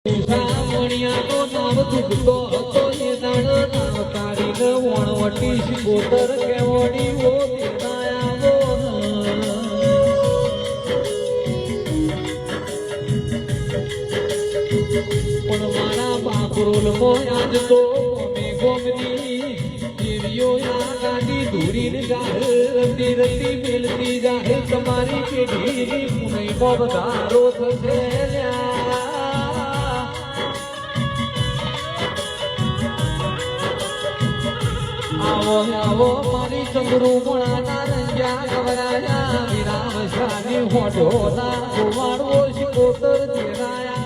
સામણિયા તો નામ દુખતો હતો એ દાણ નામ કાઢીને વણવટી શિકોતર કેવડી ઓ દેનાયા પણ મારા બાપરોલ મોયાજ તો ગમે ગોમની દેવીઓ આ ગાડી ધૂરીને જાહે રતી રતી મેલતી જાહે તમારી પેઢી પુનઈ નો વધારો થશે આવો આવો મારી ચંદ્રુ મણાના રંગ્યા ગવરાયા વિરામ શાની હોઠો ના કુમારો શિકોતર દેરાયા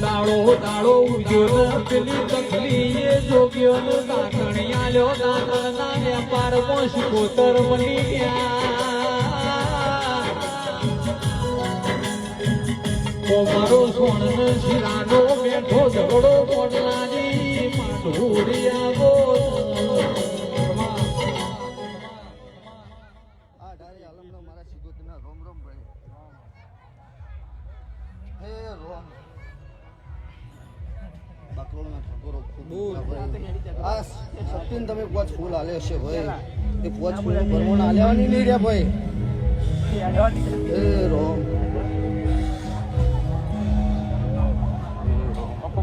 દાડો દાડો ઉજ્યો પેલી તકલી એ જોગ્યો નો કાકણિયા લ્યો દાદના વેપારમાં શિકોતર બની ગયા મારો સોન શિરાનો બેઠો ઝઘડો કોટલાની માધુરિયા મારા શિકોતરના રોમ રોમ ભાઈ હે રોમ બાકરોલના ઠાકોરો આ સપ્તીન તમે પોચ ફૂલ આલે હશે ભાઈ એ પોચ ફૂલ પરમોણ આલેવાની નહીં રહ્યા ભાઈ હે રોમ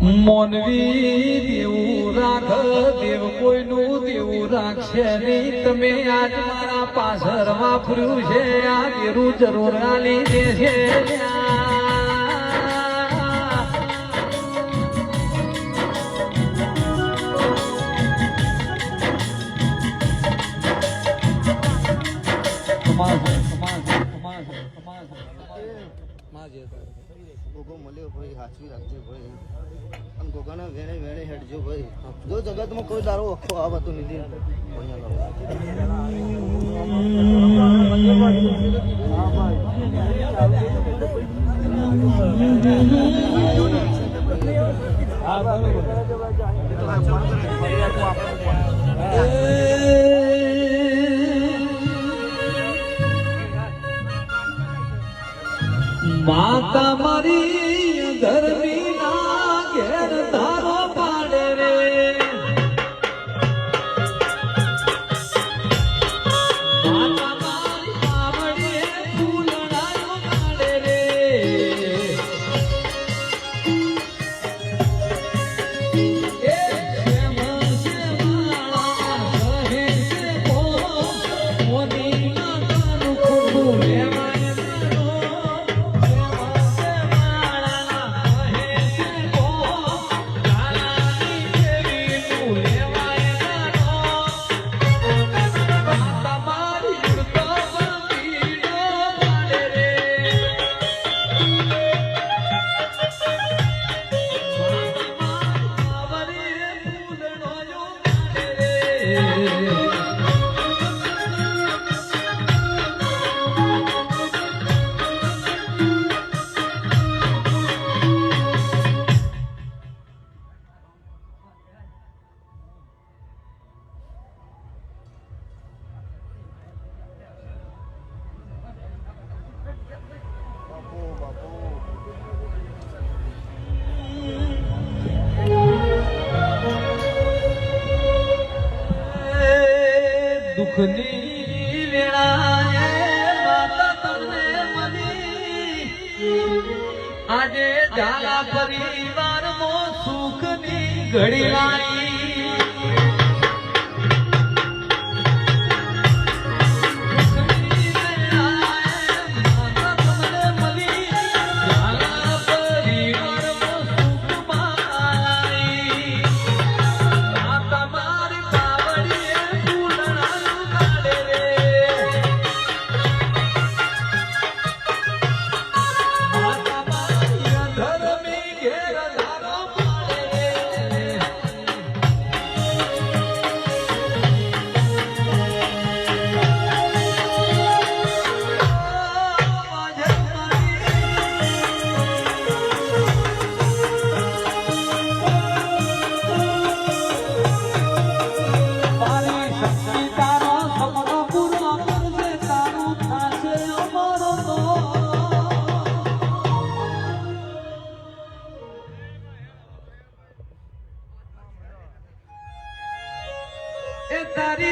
મોનવી દેવું રાખ દેવ કોઈનું દેવું રાખશે નહીં તમે આજ મારા પાછળ વાપર્યું છે આ દેરું જરૂર આલી દેશે ગોગો મળ્યો ભાઈ હાચવી રાખજો ભાઈ અને ગોગાના વેણે વેણે હેડજો ભાઈ જો જગતમાં કોઈ દારો આખો આ વાતો નથી માતા મારી ધર્મી ના ઘેર ધારો પાડે રે માતા મારી પાવડીએ ફૂલડાયો કાઢે રે એ શ્યામ શ્યામા કહે છે મોની માતાનું ખોટું લેવાય દુઃખની વેળાએ માતા તમને મળી આજે ઝાલા પરિવારમાં સુખની ઘડી લાવી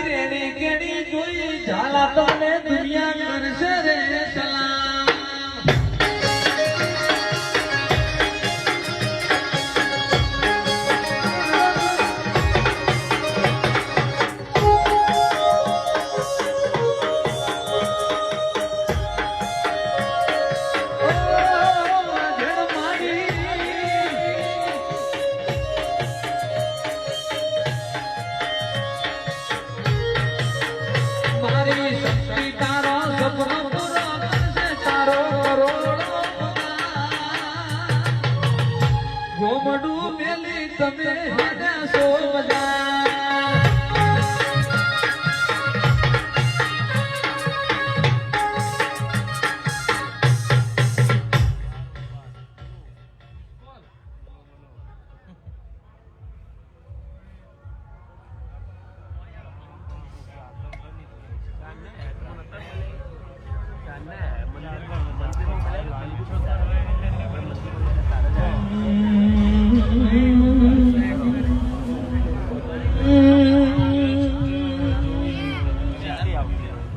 રેડી કેડી જોઈ ઝાલા તને દુનિયા કરશે રે સલામ ગોમડું મેલી તમે હેડા સો મજા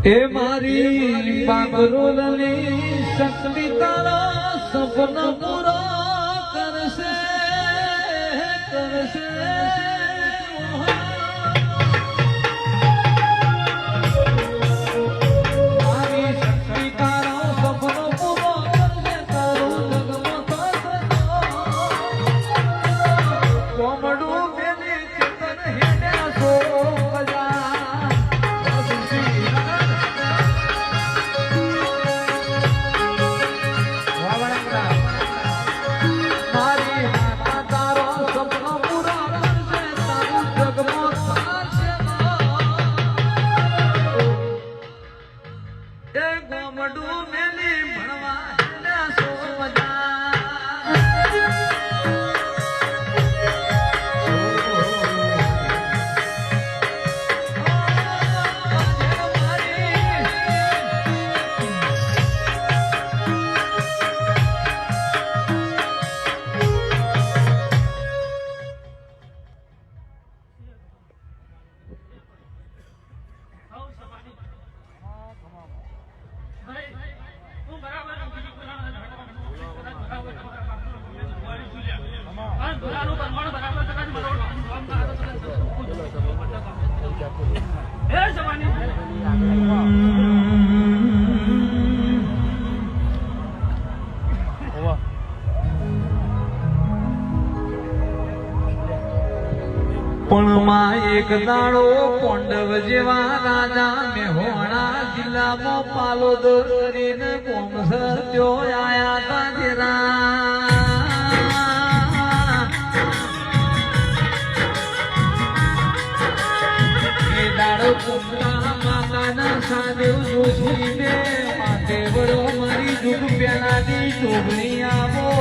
એ મારી બાગરોલની શક્તિ તારા સપના પૂરા કરશે કરશે મારી શક્તિ તારા સપના પૂરા કરશે તારો જગમગ કોમડું મેલી ચેતન હેડ્યા સો પણ માં એક દાડો પોંડવ જેવા રાજા મેહોણા જિલ્લામાં પાલોદર કરીને કોમસર ત્યો આયા તા જેરા એ દાડો કુંભા માતાના સાદેવ જોશીને માથે વડો મારી જુગ પેલાની જોગણી આવો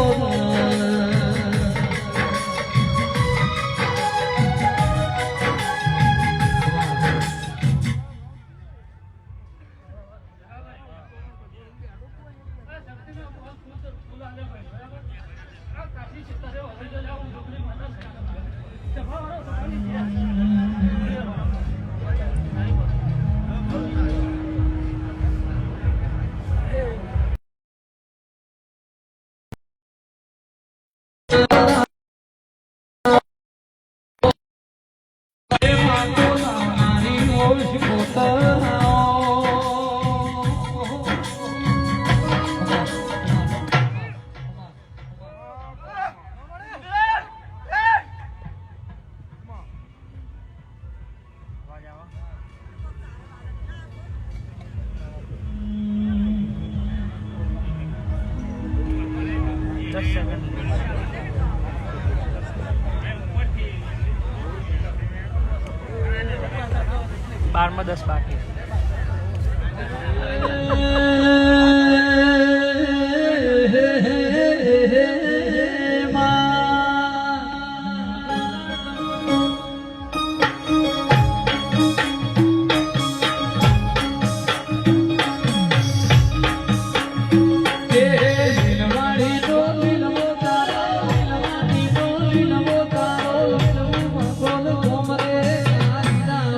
બારમાં 10 બાકી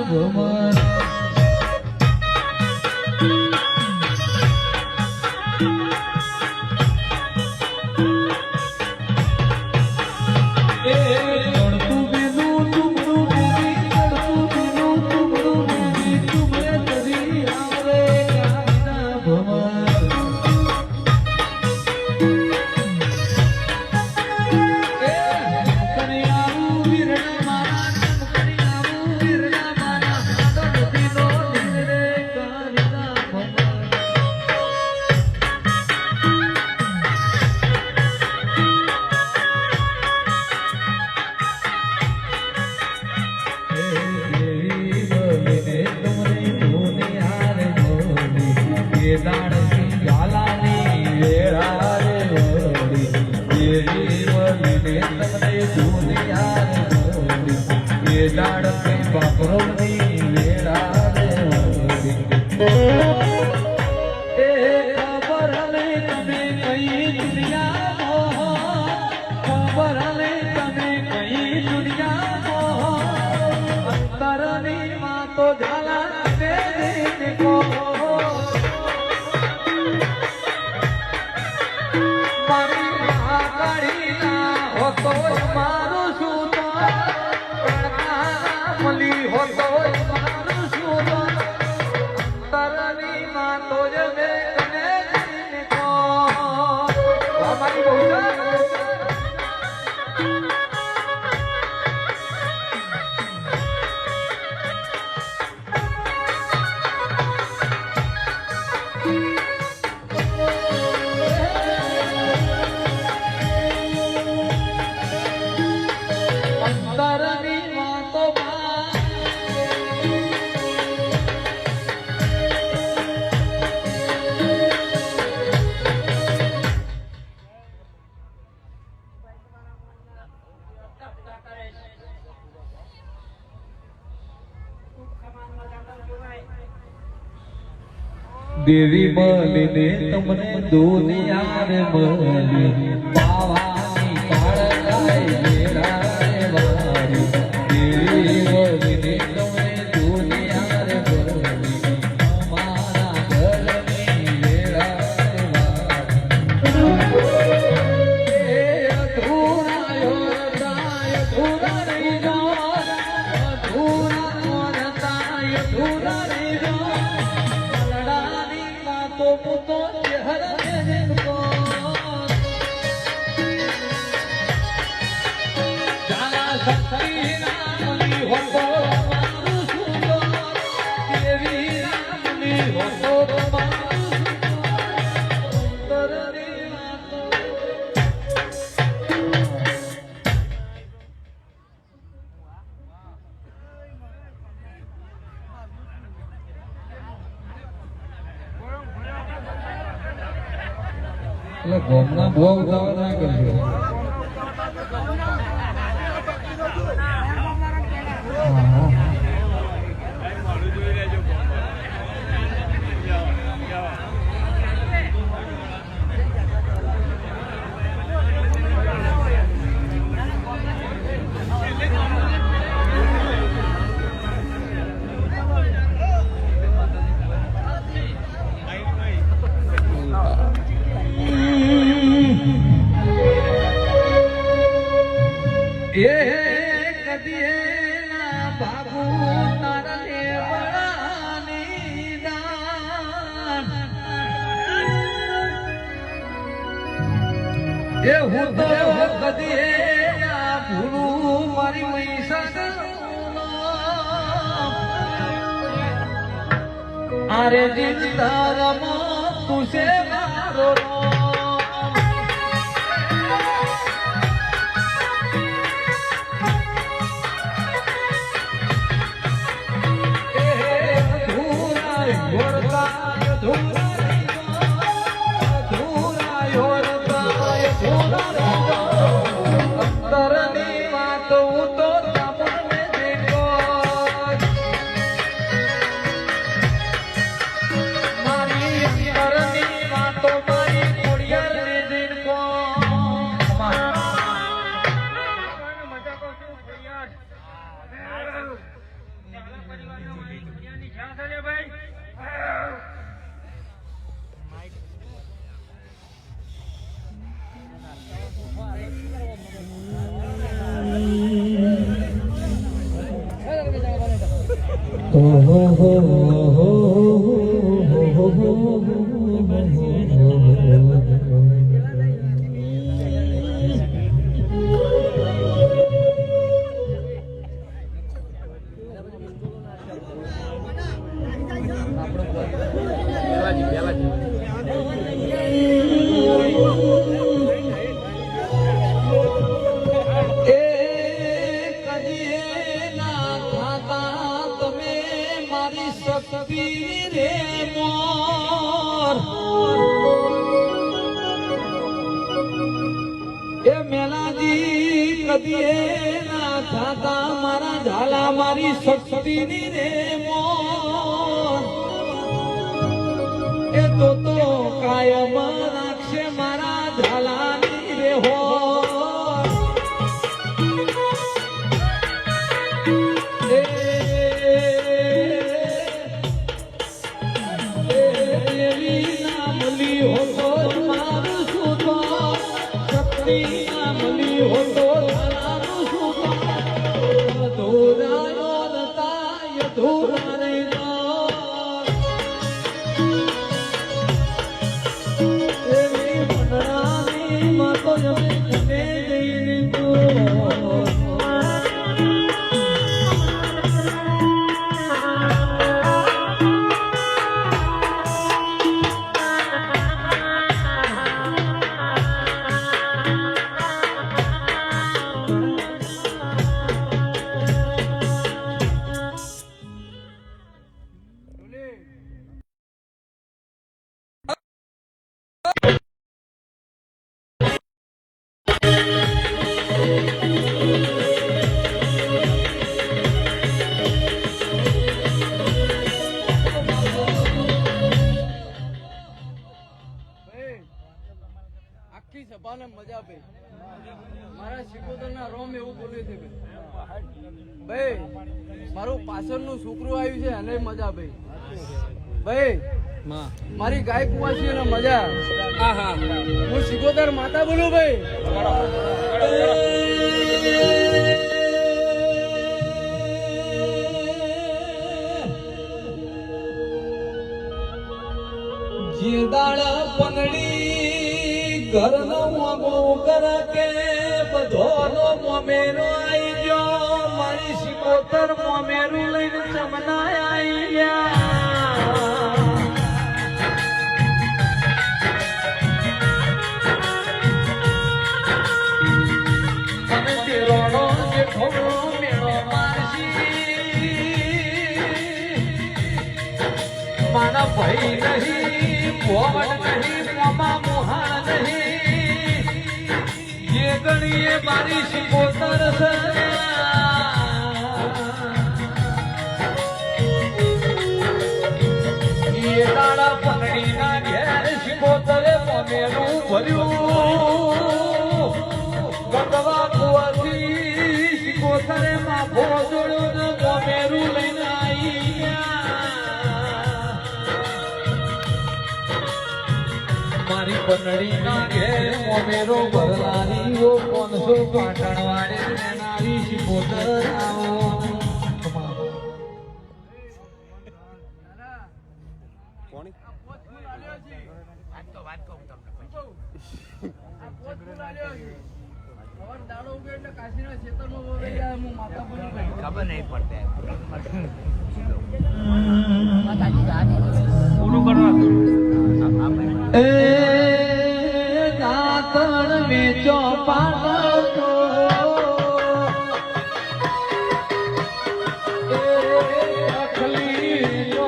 ભમર દેવી મળીને તમને દુનિયા રે મળી પાવાની કાળકાઈ મેળાએ વારી દેવી મળીને તમને દુનિયા રે મળી અમારા ઘરની મેળાએ વારી એ અધૂરાયો રતાય અધૂરા રહી ગયો અધૂરાનો રતાય અધૂરા રહી ગયો तो पुतो हर दिन को जाना शक्ति नामनी हो तो मारू सुनो देवी नामनी हो तो मारू सुनो तरनी वातो એટલે ગોમના બહુ ઉતાવળ ના કરજો એ કદીએ ના બાબુ તારા લેવડાની દાન એ હું તો કદીએ ના ભૂલું મારી મૈસા આરે જીત તારામાં તું છે મારો અંતરની વાતો તો તમને દેખો મારી અંતરની વાતો મારી કોડિયાને દેખો શક્તિ રે મોર એ મેલાજી કદીએ ના થાતા મારા ઝાલા મારી શક્તિ ની રે મોર એ તો કાયમ રાખશે મારા ઝાલા ની રે હો આખી સભાને મજા ભાઈ મારા શિકોતરના રોમ એવું બોલ્યું છે ભાઈ મારું પાછળનું છોકરું આવ્યું છે અને મજા ભાઈ મારી ગાય કુવાસી અને મજા હું શિકોતર માતા બોલું ભાઈ જે દાડા પંગડી ઘરનો મોગો કર કે બધોનો મોમેરો આઈ ગયો મારી શિકોતર મોમેરું લઈને ચમના આઈ ગયા અને તેરોનો જેઠો મેળો મારશી મારા ભાઈ નહીં ભોવટ નહીં મોમા મોહા નહીં જે ગણીએ મારી શિકોતર એ દાડા પંગડીના ઘેર શિકોતરે મોમેરું ભર્યું ગગવા કુવાથી શિકોતરે માફો જોડ્યો ને મોમેરું લઈને આવી ગયા મારી પંડળીના ઘેર મોમેરો ભરલાની ઓ 500 પાટણ વાળે નારી શિકોતર આવો ખબર નહીં પડતી પૂરું કરવા એ દાતણ વેચો પાટો એ અખલી વેચો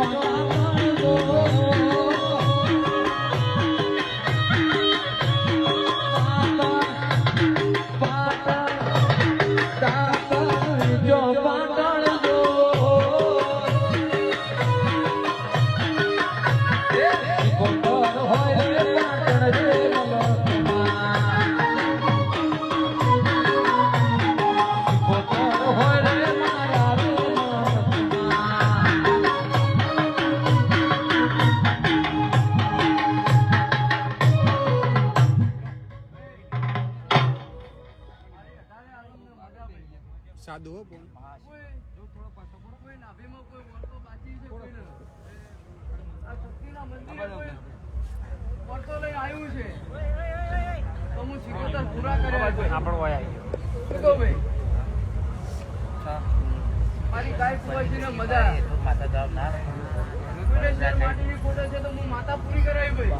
સાદું હો પણ મારી ગાય કુવાસી ને મજા માતા જવાબ ના માટીની ફોટો છે તો હું માતા પૂરી કરાવી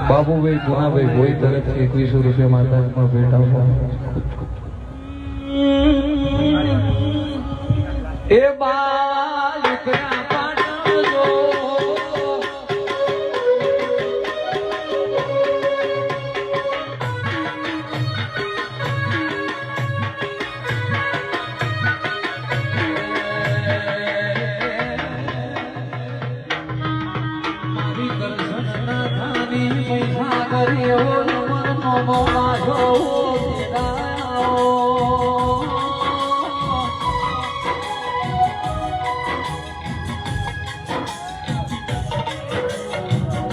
બાબુભાઈ પુનાભાઈ ભોઈ તરફથી 2100 રૂપિયા માતા પણ ભેટ આપો એ બા લુકડા પાડજો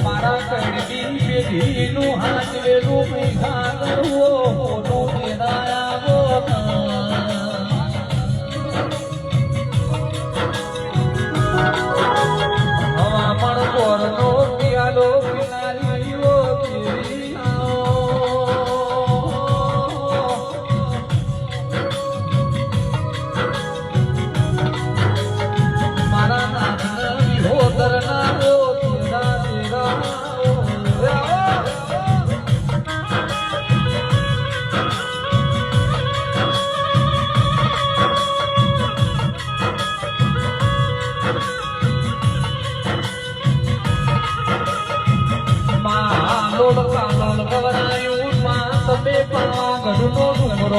મારા કડકી પેઢીનું હાથ વેલું પૈસા કરવો મોટો આવો હવામણ કોરનો પિયાલો પિલારીઓ પીરી મારા નાના વિહોતર ના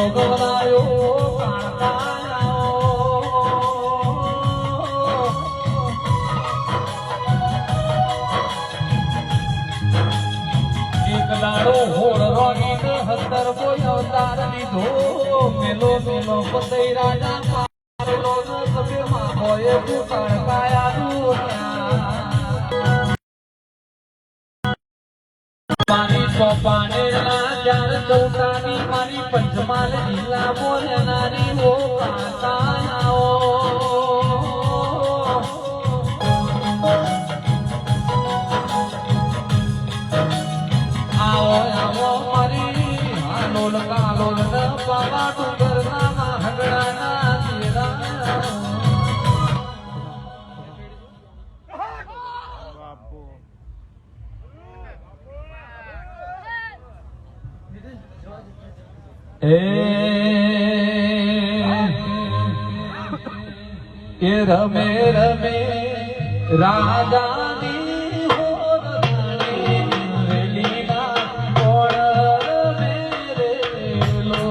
ગવરાયો કોઈ અવતાર લીધો મેલો મેલો પતઈ રાજા પારેલો ન સભે માં હોય તડકાયા મારી સોપાને ના ચાર ચૌકાની મારી પંચમાલ જિલ્લા બોલનારી ઓ પાતાઓ આવો આવો મારી હાલોલ કાલોલ ન પાવા ડુંગર ના હગડા ના તેરા એ રમે રમે રાજાની હોરણી વેલીના કોણ રમે રેલો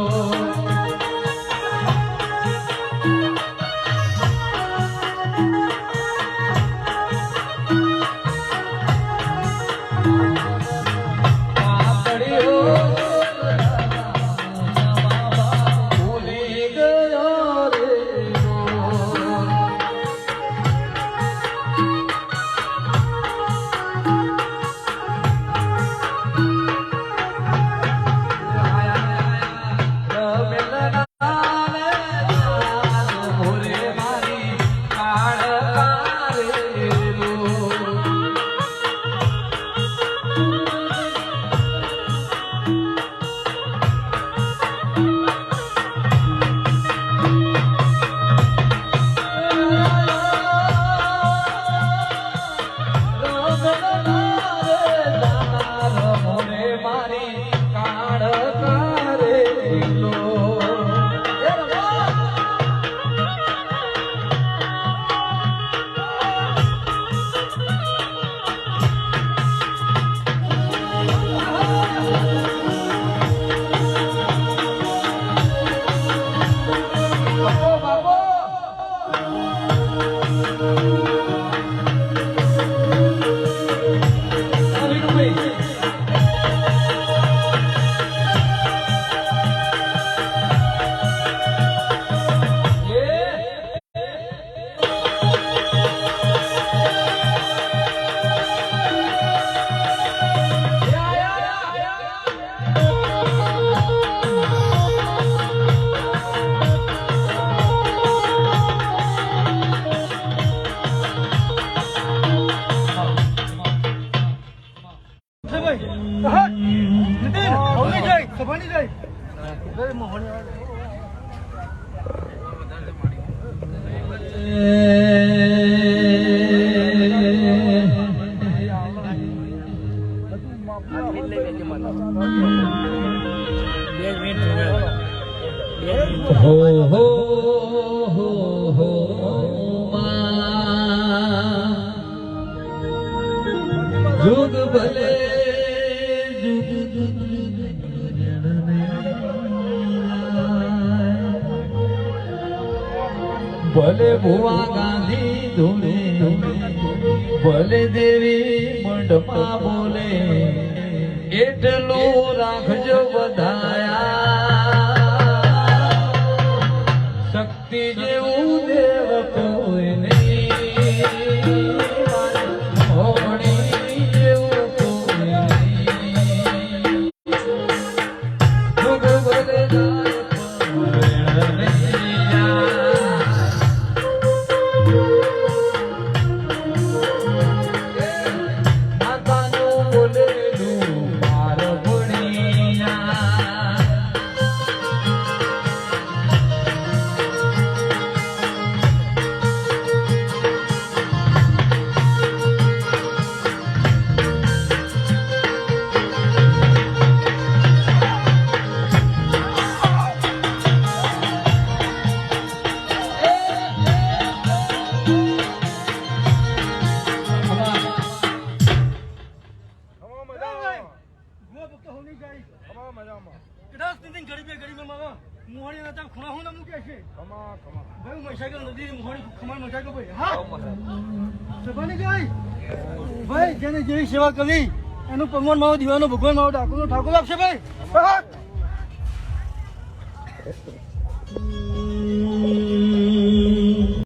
હો હો હો હો જુગ ભલે જુગ ભલે ભુવા ગાંધી ધૂણે ભલે દેવી મંડપા બોલે એટલું રાખજો બધાયા શક્તિ જેવું દેવ કોઈ નહીં હોણી જેવું કોઈ નહીં જુગ ભલે જાય માતાનું બોલેલું માર ભણિયા ભાઈ જેને જેવી સેવા કરી એનું ભગવાન મારો દીવાનો ભગવાન મારો ઠાકોર આપશે ભાઈ